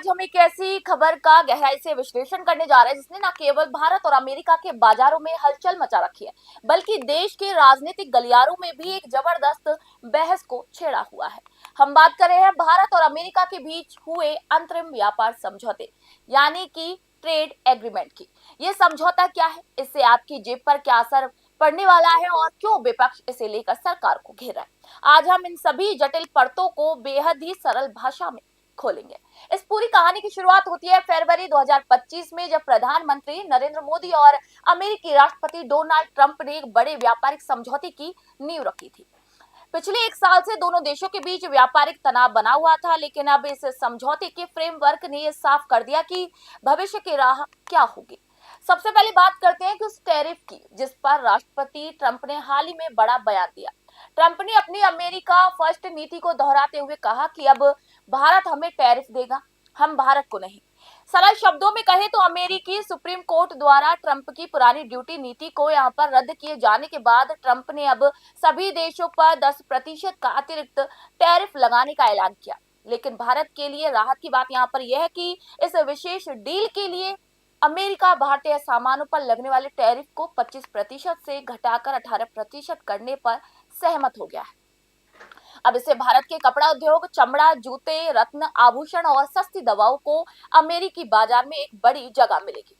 आज हम एक ऐसी खबर का गहराई से विश्लेषण करने जा रहे हैं जिसने न केवल भारत और अमेरिका के बाजारों में हलचल मचा रखी है, बल्कि देश के राजनीतिक गलियारों में भी एक जबरदस्त बहस को छेड़ा हुआ है। हम बात कर रहे हैं भारत और अमेरिका के बीच हुए अंतरिम व्यापार समझौते, यानी कि ट्रेड एग्रीमेंट की। ये समझौता क्या है, इससे आपकी जेब पर क्या असर पड़ने वाला है और क्यों विपक्ष इसे लेकर सरकार को घेर रहा है। आज हम इन सभी जटिल परतों को बेहद ही सरल भाषा में खोलेंगे। इस पूरी कहानी की शुरुआत होती है फरवरी 2025 में, जब प्रधानमंत्री नरेंद्र मोदी और अमेरिकी राष्ट्रपति डोनाल्ड ट्रंप ने एक बड़े व्यापारिक समझौते की नींव रखी थी। पिछले एक साल से दोनों देशों के बीच व्यापारिक तनाव बना हुआ था, लेकिन अब इस समझौते के फ्रेमवर्क ने यह साफ कर दिया कि भविष्य की राह क्या होगी। सबसे पहले बात करते हैं कि उस टैरिफ की जिस पर राष्ट्रपति ट्रंप ने हाल ही में बड़ा बयान दिया। ट्रंप ने अपनी अमेरिका फर्स्ट नीति को दोहराते हुए कहा कि अब भारत हमें टैरिफ देगा, हम भारत को नहीं। सरल शब्दों में कहे तो अमेरिकी सुप्रीम कोर्ट द्वारा ट्रंप की पुरानी ड्यूटी नीति को यहां पर रद्द किए जाने के बाद ट्रंप ने अब सभी देशों पर 10% का अतिरिक्त टैरिफ लगाने का ऐलान किया। लेकिन भारत के लिए राहत की बात यहां पर यह है कि इस विशेष डील के लिए अमेरिका भारतीय सामानों पर लगने वाले टैरिफ को 25% से घटाकर 18% करने पर सहमत हो गया है। अब इससे भारत के कपड़ा उद्योग, चमड़ा, जूते, रत्न, आभूषण और सस्ती दवाओं को अमेरिकी बाजार में एक बड़ी जगह मिलेगी।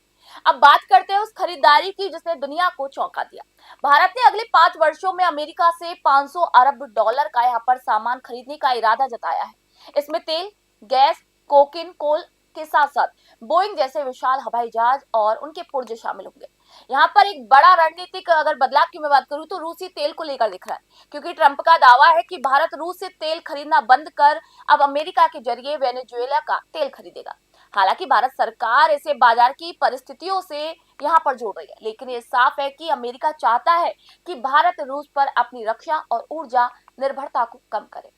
अब बात करते हैं उस खरीदारी की जिसने दुनिया को चौंका दिया। भारत ने अगले 5 वर्षों में अमेरिका से 500 अरब डॉलर का यहाँ पर सामान खरीदने का इरादा जताया है। इसमें तेल, गैस, कोकिन कोल के साथ साथ बोइंग जैसे विशाल हवाई जहाज और उनके पुर्जे शामिल होंगे। यहाँ पर एक बड़ा रणनीतिक अगर बदलाव की मैं बात करूं तो रूसी तेल को लेकर दिख रहा है, क्योंकि ट्रंप का दावा है कि भारत रूस से तेल खरीदना बंद कर अब अमेरिका के जरिए वेनेजुएला का तेल खरीदेगा। हालांकि भारत सरकार इसे बाजार की परिस्थितियों से यहाँ पर जोड़ रही है, लेकिन ये साफ है कि अमेरिका चाहता है कि भारत रूस पर अपनी रक्षा और ऊर्जा निर्भरता को कम करे।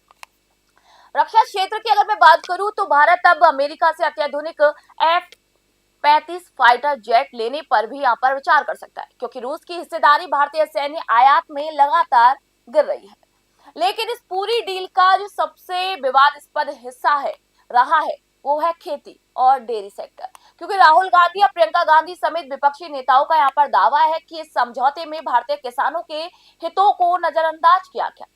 रक्षा क्षेत्र की अगर मैं बात करूं तो भारत अब अमेरिका से अत्याधुनिक F-35 फाइटर जेट लेने पर भी यहाँ पर विचार कर सकता है, क्योंकि रूस की हिस्सेदारी भारतीय सैन्य आयात में लगातार गिर रही है। लेकिन इस पूरी डील का जो सबसे विवादास्पद हिस्सा है रहा है वो है खेती और डेयरी सेक्टर, क्योंकि राहुल गांधी और प्रियंका गांधी समेत विपक्षी नेताओं का यहाँ पर दावा है कि इस समझौते में भारतीय किसानों के हितों को नजरअंदाज किया गया।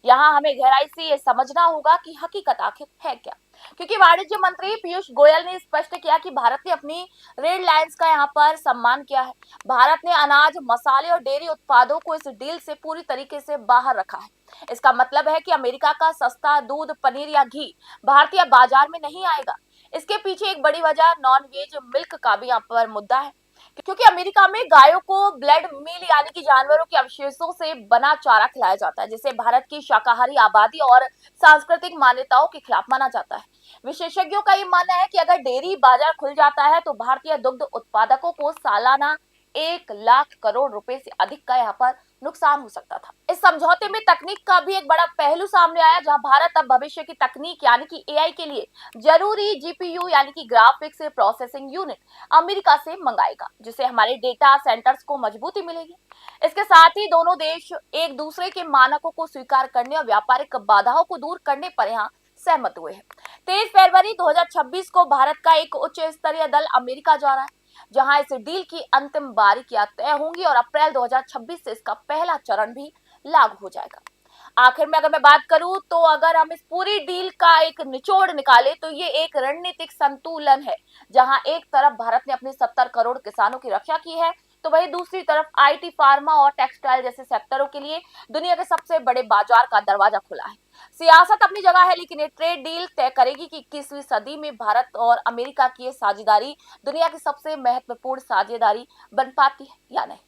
यहाँ हमें गहराई से ये समझना होगा कि हकीकत आखिर है क्या, क्योंकि वाणिज्य मंत्री पीयूष गोयल ने स्पष्ट किया कि भारत ने अपनी रेड लाइंस का यहाँ पर सम्मान किया है। भारत ने अनाज, मसाले और डेयरी उत्पादों को इस डील से पूरी तरीके से बाहर रखा है। इसका मतलब है कि अमेरिका का सस्ता दूध, पनीर या घी भारतीय बाजार में नहीं आएगा। इसके पीछे एक बड़ी वजह नॉन वेज मिल्क का भी यहाँ पर मुद्दा है, क्योंकि अमेरिका में गायों को ब्लड मील यानी कि जानवरों के अवशेषों से बना चारा खिलाया जाता है, जिसे भारत की शाकाहारी आबादी और सांस्कृतिक मान्यताओं के खिलाफ माना जाता है। विशेषज्ञों का ये मानना है कि अगर डेयरी बाजार खुल जाता है तो भारतीय दुग्ध उत्पादकों को सालाना 1 लाख करोड़ रुपए से अधिक का यहाँ पर नुकसान हो सकता था। इस समझौते में तकनीक का भी एक बड़ा पहलू सामने आया, जहां भारत अब भविष्य की तकनीक यानी कि एआई के लिए जरूरी जीपीयू यानी कि ग्राफिक्स प्रोसेसिंग यूनिट अमेरिका से मंगाएगा, जिससे हमारे डेटा सेंटर्स को मजबूती मिलेगी। इसके साथ ही दोनों देश एक दूसरे के मानकों को स्वीकार करने और व्यापारिक बाधाओं को दूर करने पर यहाँ सहमत हुए हैं। 23 फरवरी 2026 को भारत का एक उच्च स्तरीय दल अमेरिका जा रहा है, जहां इस डील की अंतिम बारीकियां तय होंगी और अप्रैल 2026 से इसका पहला चरण भी लागू हो जाएगा। आखिर में अगर मैं बात करूं तो अगर हम इस पूरी डील का एक निचोड़ निकाले तो ये एक रणनीतिक संतुलन है, जहां एक तरफ भारत ने अपने 70 करोड़ किसानों की रक्षा की है, तो वहीं दूसरी तरफ आईटी, फार्मा और टेक्सटाइल जैसे सेक्टरों के लिए दुनिया के सबसे बड़े बाजार का दरवाजा खुला है। सियासत अपनी जगह है, लेकिन ये ट्रेड डील तय करेगी कि 21वीं सदी में भारत और अमेरिका की ये साझेदारी दुनिया की सबसे महत्वपूर्ण साझेदारी बन पाती है या नहीं।